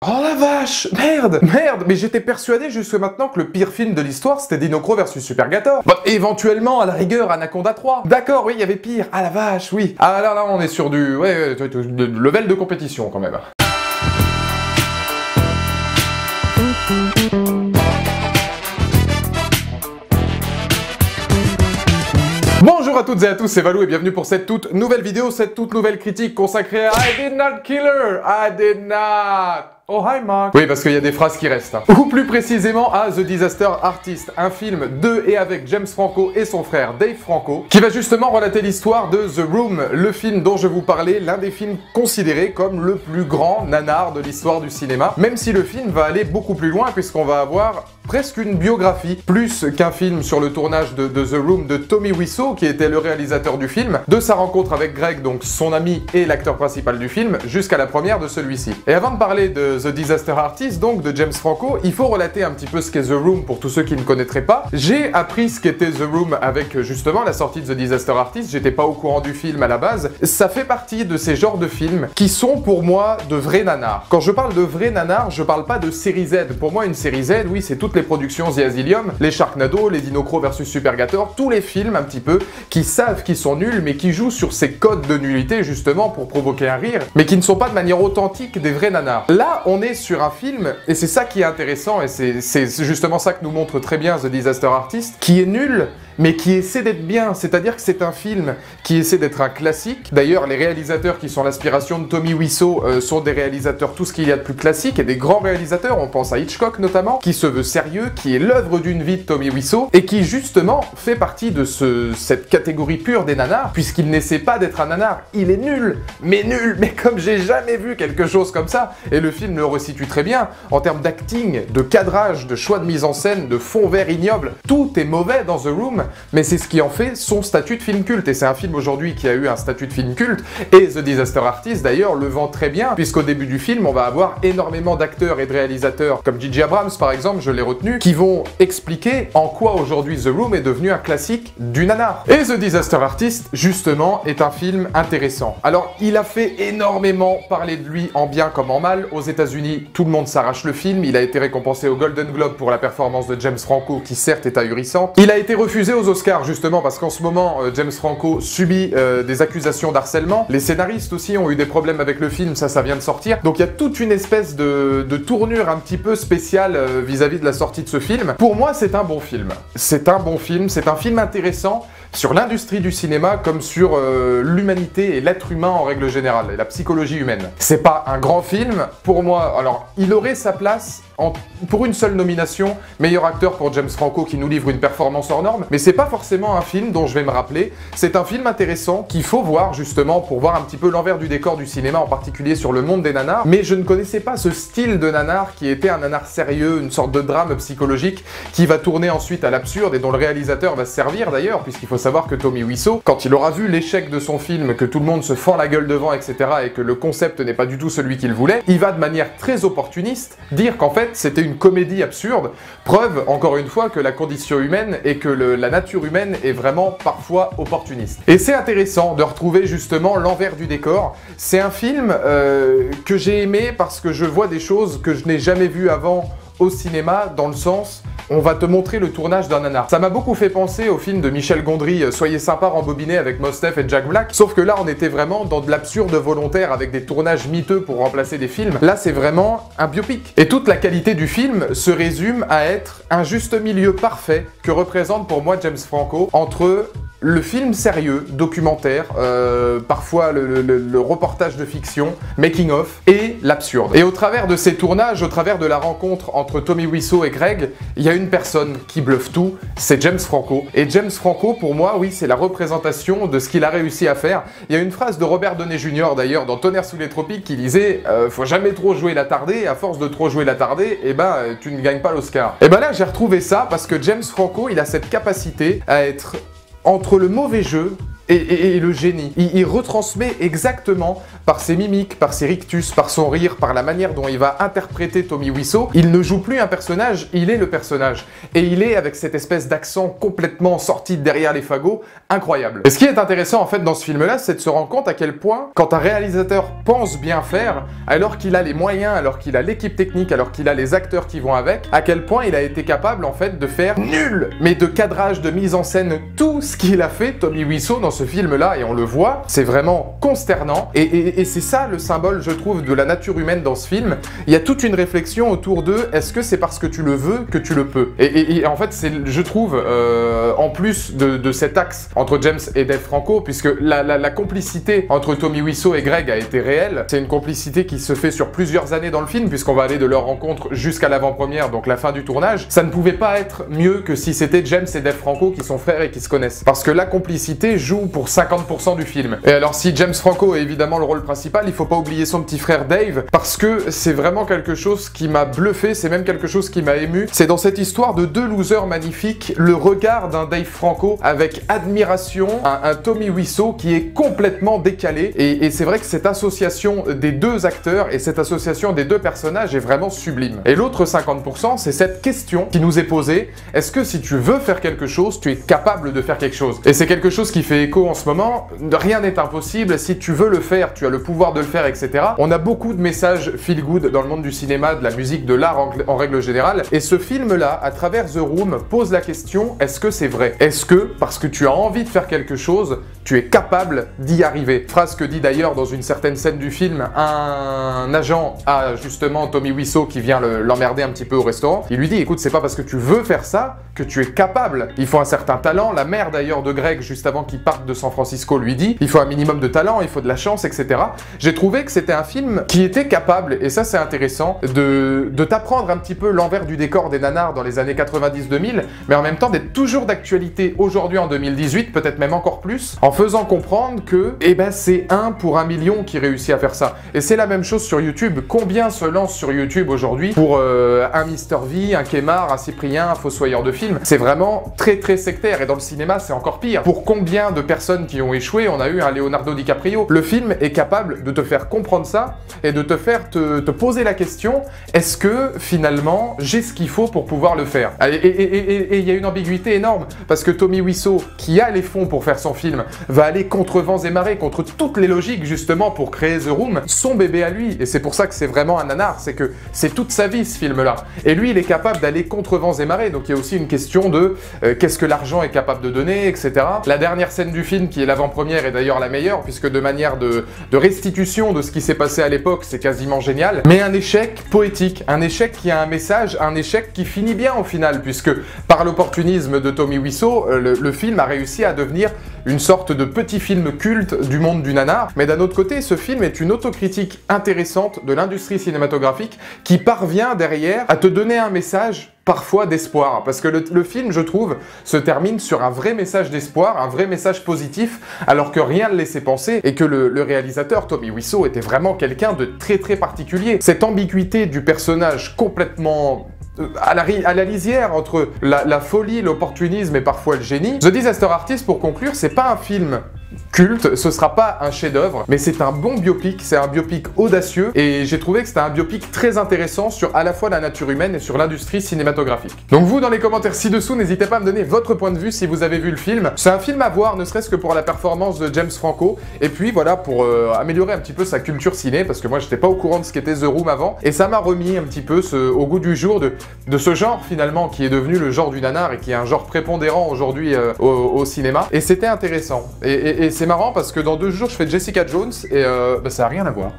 Oh la vache! Merde! Merde! Mais j'étais persuadé jusque maintenant que le pire film de l'histoire c'était Dinocro versus Supergator. Bon, éventuellement, à la rigueur, Anaconda 3. D'accord, oui, il y avait pire. Ah la vache, oui. Ah là, on est sur du... ouais, level de compétition quand même. Bonjour à toutes et à tous, c'est Valou et bienvenue pour cette toute nouvelle vidéo, cette toute nouvelle critique consacrée à I did not kill her, I did not. Oh hi Mark. Oui, parce qu'il y a des phrases qui restent. Ou plus précisément à The Disaster Artist, un film de et avec James Franco et son frère Dave Franco, qui va justement relater l'histoire de The Room, le film dont je vous parlais, l'un des films considérés comme le plus grand nanar de l'histoire du cinéma, même si le film va aller beaucoup plus loin puisqu'on va avoir presque une biographie, plus qu'un film sur le tournage de The Room de Tommy Wiseau, qui était le réalisateur du film, de sa rencontre avec Greg, donc son ami et l'acteur principal du film, jusqu'à la première de celui-ci. Et avant de parler de The Disaster Artist, donc de James Franco, il faut relater un petit peu ce qu'est The Room pour tous ceux qui ne connaîtraient pas. J'ai appris ce qu'était The Room avec justement la sortie de The Disaster Artist, j'étais pas au courant du film à la base. Ça fait partie de ces genres de films qui sont pour moi de vrais nanars. Quand je parle de vrais nanars, je parle pas de série Z. Pour moi, une série Z, oui, c'est toutes les productions The Asylum, les Sharknado, les Dinocro versus Supergator, tous les films un petit peu qui savent qu'ils sont nuls mais qui jouent sur ces codes de nullité justement pour provoquer un rire, mais qui ne sont pas de manière authentique des vrais nanars. Là, on est sur un film, et c'est ça qui est intéressant, et c'est justement ça que nous montre très bien The Disaster Artist, qui est nul, mais qui essaie d'être bien, c'est-à-dire que c'est un film qui essaie d'être un classique. D'ailleurs, les réalisateurs qui sont l'inspiration de Tommy Wiseau sont des réalisateurs tout ce qu'il y a de plus classique, et des grands réalisateurs, on pense à Hitchcock notamment, qui se veut sérieux, qui est l'œuvre d'une vie de Tommy Wiseau, et qui justement fait partie de cette catégorie pure des nanars, puisqu'il n'essaie pas d'être un nanar, il est nul, mais comme j'ai jamais vu quelque chose comme ça, et le film le resitue très bien, en termes d'acting, de cadrage, de choix de mise en scène, de fond vert ignoble, tout est mauvais dans The Room, mais c'est ce qui en fait son statut de film culte, et c'est un film aujourd'hui qui a eu un statut de film culte, et The Disaster Artist d'ailleurs le vend très bien, puisqu'au début du film on va avoir énormément d'acteurs et de réalisateurs, comme J.J. Abrams par exemple, je l'ai retenu, qui vont expliquer en quoi aujourd'hui The Room est devenu un classique du nanar. Et The Disaster Artist, justement, est un film intéressant. Alors, il a fait énormément parler de lui en bien comme en mal. Aux États-Unis, tout le monde s'arrache le film. Il a été récompensé au Golden Globe pour la performance de James Franco, qui certes est ahurissante. Il a été refusé aux Oscars, justement, parce qu'en ce moment, James Franco subit des accusations d'harcèlement. Les scénaristes aussi ont eu des problèmes avec le film, ça vient de sortir. Donc il y a toute une espèce de tournure un petit peu spéciale vis-à-vis de la sortie de ce film. Pour moi, c'est un bon film. C'est un bon film, c'est un film intéressant sur l'industrie du cinéma comme sur l'humanité et l'être humain en règle générale, et la psychologie humaine. C'est pas un grand film, pour moi, alors il aurait sa place pour une seule nomination, meilleur acteur pour James Franco qui nous livre une performance hors norme, mais c'est pas forcément un film dont je vais me rappeler, c'est un film intéressant qu'il faut voir justement pour voir un petit peu l'envers du décor du cinéma, en particulier sur le monde des nanars, mais je ne connaissais pas ce style de nanar qui était un nanar sérieux, une sorte de drame psychologique qui va tourner ensuite à l'absurde et dont le réalisateur va se servir d'ailleurs, puisqu'il faut savoir que Tommy Wiseau, quand il aura vu l'échec de son film, que tout le monde se fend la gueule devant, etc., et que le concept n'est pas du tout celui qu'il voulait, il va de manière très opportuniste dire qu'en fait c'était une comédie absurde, preuve encore une fois que la condition humaine et que la nature humaine est vraiment parfois opportuniste. Et c'est intéressant de retrouver justement l'envers du décor. C'est un film que j'ai aimé parce que je vois des choses que je n'ai jamais vues avant au cinéma, dans le sens on va te montrer le tournage d'un nanar. Ça m'a beaucoup fait penser au film de Michel Gondry, Soyez sympa rembobiné avec Mos Def et Jack Black, sauf que là on était vraiment dans de l'absurde volontaire avec des tournages miteux pour remplacer des films. Là c'est vraiment un biopic. Et toute la qualité du film se résume à être un juste milieu parfait que représente pour moi James Franco entre le film sérieux, documentaire, parfois le reportage de fiction, making of, et l'absurde. Et au travers de ces tournages, au travers de la rencontre entre Tommy Wiseau et Greg, il y a une personne qui bluffe tout, c'est James Franco. Et James Franco, pour moi, oui, c'est la représentation de ce qu'il a réussi à faire. Il y a une phrase de Robert Downey Jr. d'ailleurs dans Tonnerre sous les tropiques qui disait faut jamais trop jouer l'attardé, à force de trop jouer l'attardé, et ben tu ne gagnes pas l'Oscar. Et ben là j'ai retrouvé ça parce que James Franco, il a cette capacité à être entre le mauvais jeu et le génie. Il retransmet exactement par ses mimiques, par ses rictus, par son rire, par la manière dont il va interpréter Tommy Wiseau. Il ne joue plus un personnage, il est le personnage. Et il est avec cette espèce d'accent complètement sorti de derrière les fagots, incroyable. Et ce qui est intéressant en fait dans ce film-là, c'est de se rendre compte à quel point, quand un réalisateur pense bien faire, alors qu'il a les moyens, alors qu'il a l'équipe technique, alors qu'il a les acteurs qui vont avec, à quel point il a été capable en fait de faire nul, mais de cadrage, de mise en scène, tout ce qu'il a fait Tommy Wiseau dans ce film-là, et on le voit, c'est vraiment consternant, et c'est ça le symbole, je trouve, de la nature humaine dans ce film. Il y a toute une réflexion autour de est-ce que c'est parce que tu le veux que tu le peux, et en fait, c'est, je trouve, en plus de cet axe entre James et Dave Franco, puisque la complicité entre Tommy Wiseau et Greg a été réelle, c'est une complicité qui se fait sur plusieurs années dans le film, puisqu'on va aller de leur rencontre jusqu'à l'avant-première, donc la fin du tournage. Ça ne pouvait pas être mieux que si c'était James et Dave Franco qui sont frères et qui se connaissent, parce que la complicité joue pour 50% du film. Et alors si James Franco est évidemment le rôle principal, il faut pas oublier son petit frère Dave, parce que c'est vraiment quelque chose qui m'a bluffé, c'est même quelque chose qui m'a ému. C'est dans cette histoire de deux losers magnifiques, le regard d'un Dave Franco avec admiration, un Tommy Wiseau qui est complètement décalé, et c'est vrai que cette association des deux acteurs et cette association des deux personnages est vraiment sublime. Et l'autre 50%, c'est cette question qui nous est posée, est-ce que si tu veux faire quelque chose, tu es capable de faire quelque chose? Et c'est quelque chose qui fait écho en ce moment, rien n'est impossible, si tu veux le faire, tu as le pouvoir de le faire, etc. On a beaucoup de messages feel good dans le monde du cinéma, de la musique, de l'art en règle générale, et ce film-là, à travers The Room, pose la question, est-ce que c'est vrai? Est-ce que, parce que tu as envie de faire quelque chose, tu es capable d'y arriver? Phrase que dit d'ailleurs dans une certaine scène du film un agent à justement Tommy Wiseau qui vient l'emmerder un petit peu au restaurant. Il lui dit, écoute, c'est pas parce que tu veux faire ça que tu es capable. Il faut un certain talent. La mère d'ailleurs de Greg, juste avant qu'il parte de San Francisco, lui dit, il faut un minimum de talent, il faut de la chance, etc. J'ai trouvé que c'était un film qui était capable, et ça c'est intéressant, de t'apprendre un petit peu l'envers du décor des nanars dans les années 90-2000, mais en même temps d'être toujours d'actualité aujourd'hui en 2018, peut-être même encore plus, en faisant comprendre que, eh ben, c'est 1 pour 1 million qui réussit à faire ça. Et c'est la même chose sur YouTube. Combien se lancent sur YouTube aujourd'hui pour un Mr V, un Kemar, un Cyprien, un Fossoyeur de film? C'est vraiment très très sectaire, et dans le cinéma c'est encore pire. Pour combien de personnes qui ont échoué, on a eu un Leonardo DiCaprio. Le film est capable de te faire comprendre ça et de te faire te poser la question, est-ce que finalement j'ai ce qu'il faut pour pouvoir le faire? Et il y a une ambiguïté énorme, parce que Tommy Wiseau, qui a les fonds pour faire son film, va aller contre vents et marées, contre toutes les logiques justement pour créer The Room, son bébé à lui, et c'est pour ça que c'est vraiment un nanar, c'est que c'est toute sa vie ce film-là. Et lui, il est capable d'aller contre vents et marées, donc il y a aussi une question de qu'est-ce que l'argent est capable de donner, etc. La dernière scène du film, qui est l'avant-première, est d'ailleurs la meilleure, puisque de manière de restitution de ce qui s'est passé à l'époque, c'est quasiment génial, mais un échec poétique, un échec qui a un message, un échec qui finit bien au final, puisque par l'opportunisme de Tommy Wiseau, le film a réussi à devenir une sorte de petit film culte du monde du nanar. Mais d'un autre côté, ce film est une autocritique intéressante de l'industrie cinématographique qui parvient derrière à te donner un message parfois d'espoir, parce que le film, je trouve, se termine sur un vrai message d'espoir, un vrai message positif, alors que rien ne laissait penser, et que le réalisateur, Tommy Wiseau, était vraiment quelqu'un de très très particulier. Cette ambiguïté du personnage complètement à la lisière entre la folie, l'opportunisme et parfois le génie. The Disaster Artist, pour conclure, c'est pas un film culte, ce sera pas un chef-d'œuvre, mais c'est un bon biopic, c'est un biopic audacieux, et j'ai trouvé que c'était un biopic très intéressant sur à la fois la nature humaine et sur l'industrie cinématographique. Donc vous, dans les commentaires ci-dessous, n'hésitez pas à me donner votre point de vue si vous avez vu le film. C'est un film à voir, ne serait-ce que pour la performance de James Franco, et puis voilà, pour améliorer un petit peu sa culture ciné, parce que moi j'étais pas au courant de ce qu'était The Room avant, et ça m'a remis un petit peu au goût du jour de ce genre finalement qui est devenu le genre du nanar et qui est un genre prépondérant aujourd'hui au cinéma, et c'était intéressant. Et c'est marrant parce que dans 2 jours je fais Jessica Jones et ça n'a rien à voir.